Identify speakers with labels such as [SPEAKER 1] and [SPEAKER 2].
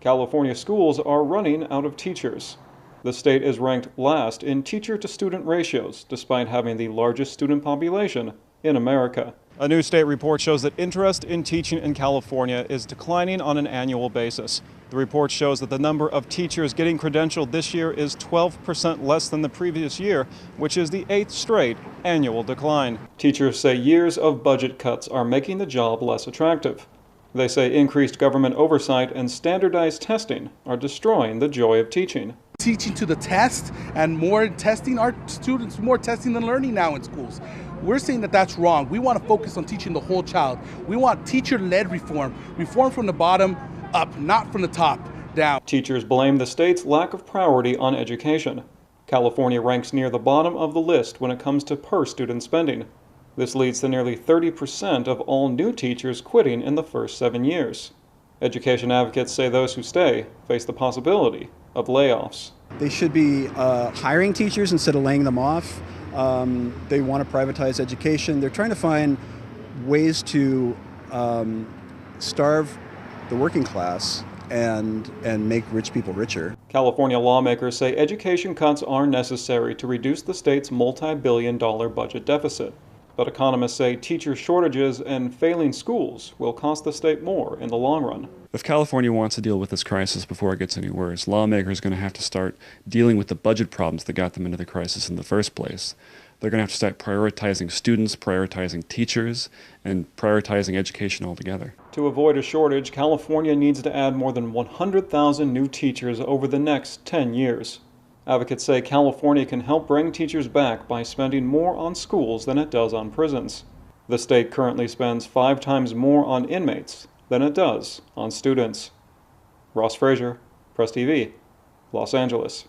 [SPEAKER 1] California schools are running out of teachers. The state is ranked last in teacher-to-student ratios, despite having the largest student population in America. A new state report shows that interest in teaching in California is declining on an annual basis. The report shows that the number of teachers getting credentialed this year is 12% less than the previous year, which is the 8th straight annual decline. Teachers say years of budget cuts are making the job less attractive. They say increased government oversight and standardized testing are destroying the joy of teaching.
[SPEAKER 2] Teaching to the test and more testing, our students more testing than learning now in schools. We're saying that that's wrong. We want to focus on teaching the whole child. We want teacher-led reform from the bottom up, not from the top down. Teachers blame the state's lack of priority on education. California ranks near the bottom of the list when it comes to per-student spending. This leads to nearly 30% of all new teachers quitting in the first 7 years. Education advocates say those who stay face the possibility of layoffs.
[SPEAKER 3] They should be hiring teachers instead of laying them off. They want to privatize education. They're trying to find ways to starve the working class and make rich people richer.
[SPEAKER 1] California lawmakers say education cuts are necessary to reduce the state's multi-billion-dollar budget deficit. But economists say teacher shortages and failing schools will cost the state more in the long run.
[SPEAKER 4] If California wants to deal with this crisis before it gets any worse, lawmakers are going to have to start dealing with the budget problems that got them into the crisis in the first place. They're going to have to start prioritizing students, prioritizing teachers, and prioritizing education altogether.
[SPEAKER 1] To avoid a shortage, California needs to add more than 100,000 new teachers over the next 10 years. Advocates say California can help bring teachers back by spending more on schools than it does on prisons. The state currently spends 5 times more on inmates than it does on students. Ross Frazier, Press TV, Los Angeles.